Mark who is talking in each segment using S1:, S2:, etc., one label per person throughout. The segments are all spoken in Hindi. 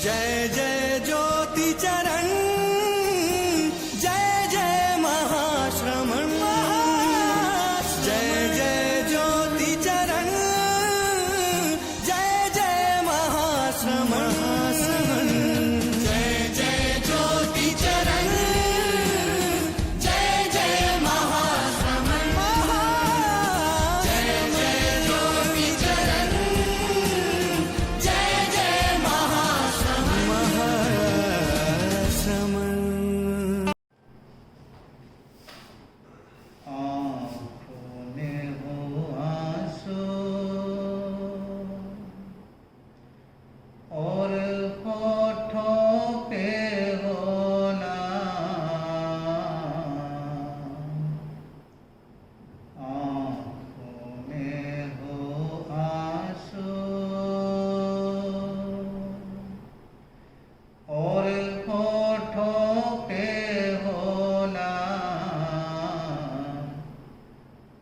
S1: जय जय ज्योति चरण, जय जय महाश्रमण, जय जय ज्योति चरण, जय जय महाश्रमण, जय जय ज्योति चरण, जय जय महाश्रमण, जय जय ज्योति चरण, जय जय महाश्रमण, महाश्रमण।
S2: आँखों में हो आंसू और होठों पे हो नाम, आँखों में हो आंसू और होठों पे हो नाम,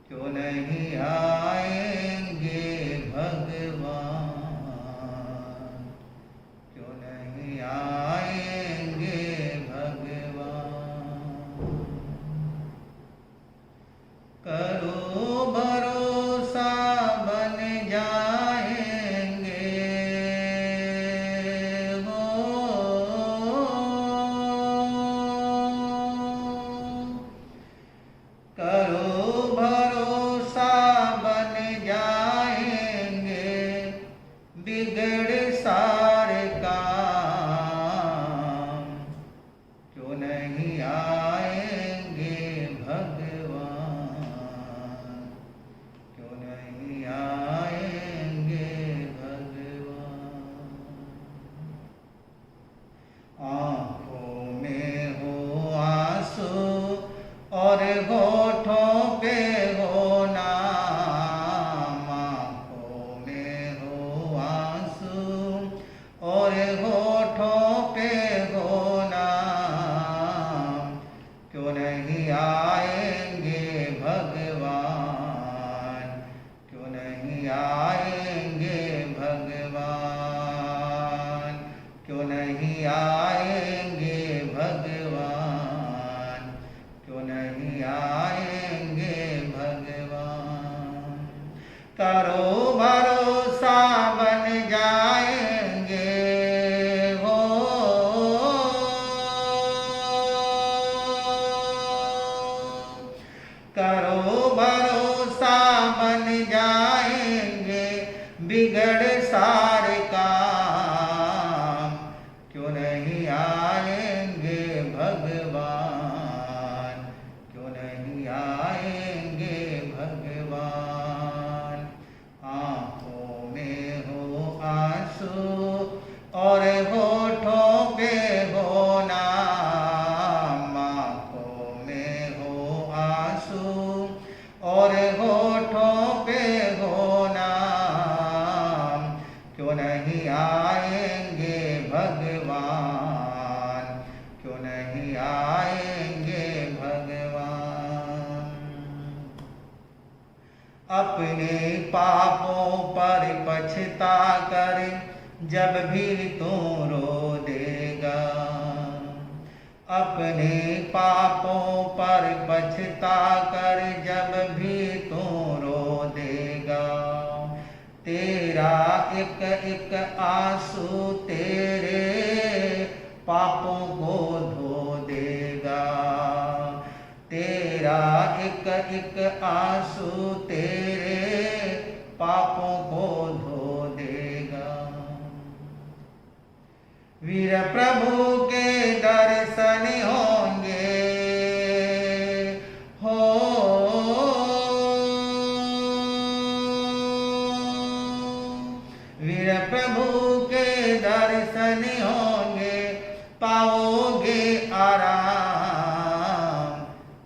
S2: क्यों नहीं आएंगे भगवान, क्यों नहीं आएंगे भगवान। करो भरोसा बन जाएंगे हो, करो भरोसा बन जाएंगे, बिगड़ सारे काम, क्यों नहीं आएंगे भगवान, क्यों नहीं आएंगे भगवान। आँखों में हो आंसू और होठों पे हो नाम, आँखों में हो आंसू और होठों पे हो नाम, क्यों नहीं आएंगे भगवान, क्यों नहीं आएंगे भगवान, क्यों नहीं आएंगे भगवान, क्यों नहीं आएंगे भगवान। करो भरोसा बन जाएंगे हो, करो भरोसा बन जाएंगे, बिगड़ सारे काम, क्यों नहीं आएंगे भगवान, क्यों नहीं आएंगे भगवान। आँखों में हो आंसू और होठों पे हो नाम, आँखों में हो आंसू और होठों पे हो नाम, क्यों नहीं आएंगे भगवान, क्यों नहीं आएंगे भगवान। अपने पापों पर पछता कर जब भी तू रो देगा, अपने पापों पर पछता कर जब भी तू रो देगा, तेरा एक एक आंसू तेरे पापों को धो देगा, तेरा एक एक आंसू तेरे पापों को धो देगा। वीर प्रभु के दर्शन होंगे हो, वीर प्रभु के दर्शन होंगे, पाओगे आराम,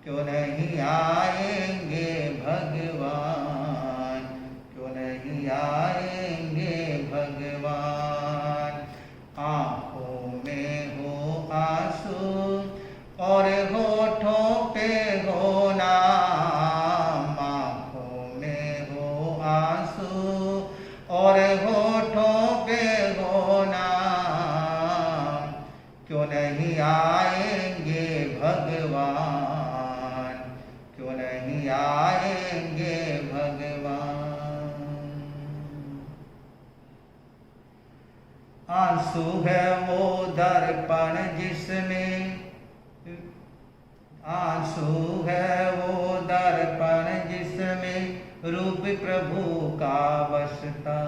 S2: क्यों नहीं आएंगे भगवान, क्यों नहीं आएंगे भगवान। आँखों में हो आंसू और होठों पे हो नाम, आँखों में हो आंसू और होठों पे हो नाम, आएंगे भगवान, क्यों नहीं आएंगे भगवान। आंसू है वो दर्पण जिसमें, आंसू है वो दर्पण जिसमें रूप प्रभु का बसता।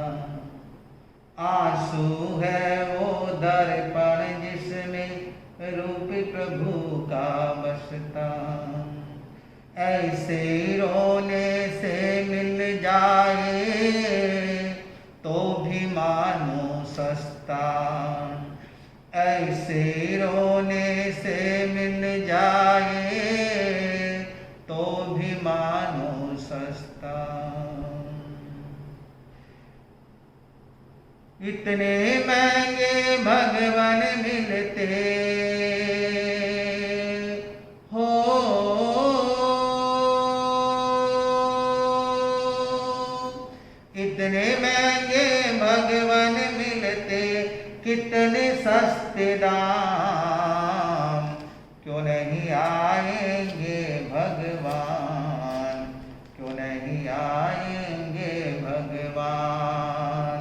S2: आंसू है वो दर्पण जिसमें रूप प्रभु का बसता। ऐसे रोने से मिल जाए तो भी मानो सस्ता। ऐसे रोने से मिल जाए तो भी मानो सस्ता। इतने महंगे भगवान मिलते हो, इतने महंगे भगवान मिलते, कितने सस्ते दाम, क्यों नहीं आएंगे भगवान, क्यों नहीं आएंगे भगवान।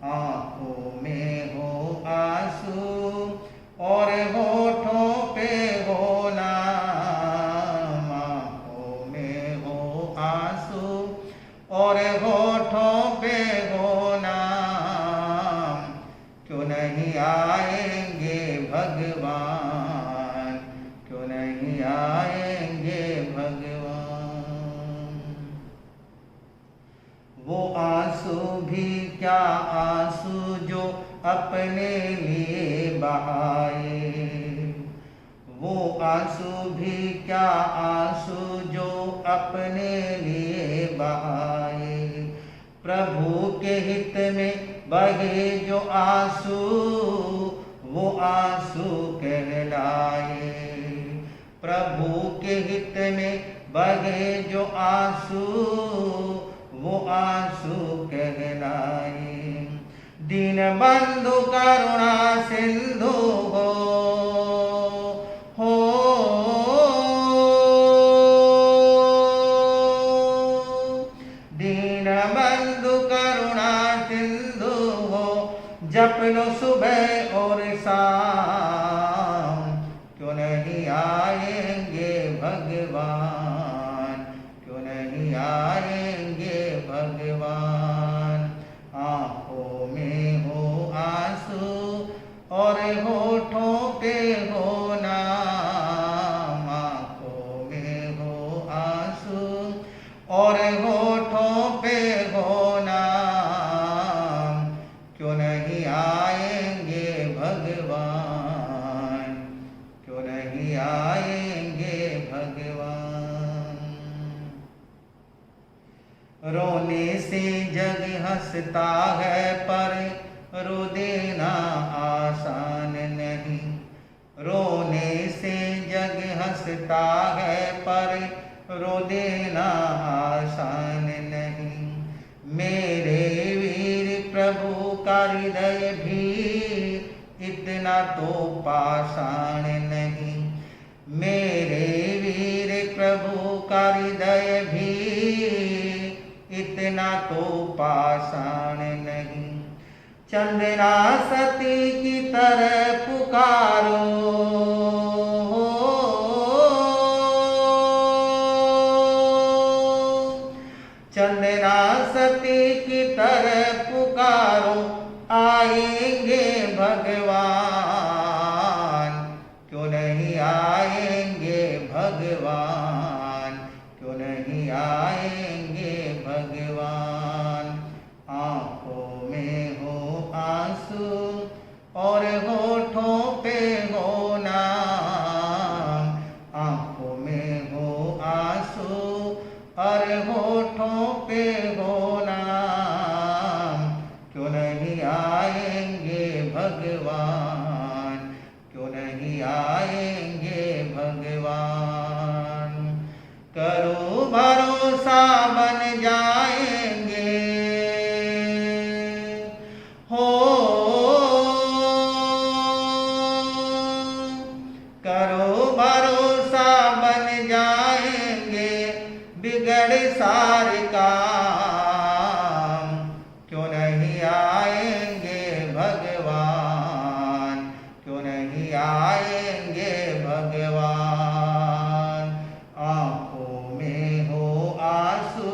S2: आंखों में हो आंसू और होठों पे हो नाम, आंखों में हो आंसू और होठों पे हो नाम, क्यों नहीं आएंगे भगवान, क्यों नहीं आएंगे भगवान। वो आंसू भी क्या आंसू जो अपने लिए बहाए, वो आंसू भी क्या आंसू जो अपने लिए बहाए। प्रभु के हित में बहे जो आंसू वो आंसू कहलाए। प्रभु के हित में बहे जो आंसू वो आंसू कहलाए। दीन बंधु करुणा सिंधु हो, दीन बंधु करुणा सिंधु हो, जप लो सुबह और शाम, क्यों नहीं आएंगे भगवान, क्यों नहीं आएंगे भगवान। आंखों में हो आंसू और होठों पे हो नाम, आंखों में हो आंसू और होठों पे हो नाम, क्यों नहीं आएंगे भगवान, क्यों नहीं आएंगे भगवान। रोने से जग हंसता है पर रो देना आसान नहीं। रोने से जग हंसता है पर रो देना आसान नहीं। मेरे वीर प्रभु का हृदय भी इतना तो पाषाण नहीं। मेरे वीर प्रभु का हृदय भी इतना तो पाषाण नहीं। चंदना सती की तरह पुकारो, चंदना सती की तरह पुकारो, आएंगे भगवान, क्यों नहीं आएंगे भगवान, क्यों नहीं आएंगे भगवान। आंखों में हो आंसू और होठों पे हो नाम, आंखों में हो आंसू और होठों पे हो नाम, क्यों नहीं आएंगे भगवान, क्यों नहीं आएंगे भगवान। करो भरोसा बन जाएंगे हो, भगवान, क्यों नहीं आएंगे भगवान। आंखों में हो आंसू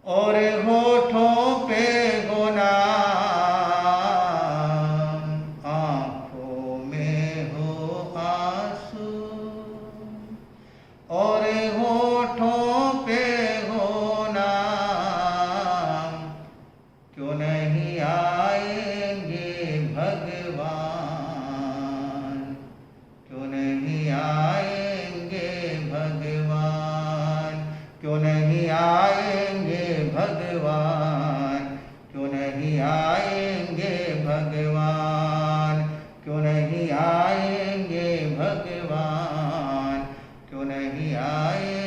S2: और होठों पे हो नाम, आंखों में हो आंसू और होठों पे हो नाम, क्यों नहीं आएंगे भगवान, क्यों नहीं आएंगे भगवान, क्यों नहीं आएंगे भगवान, क्यों नहीं आएंगे भगवान, क्यों नहीं आएंगे भगवान, क्यों नहीं आएंगे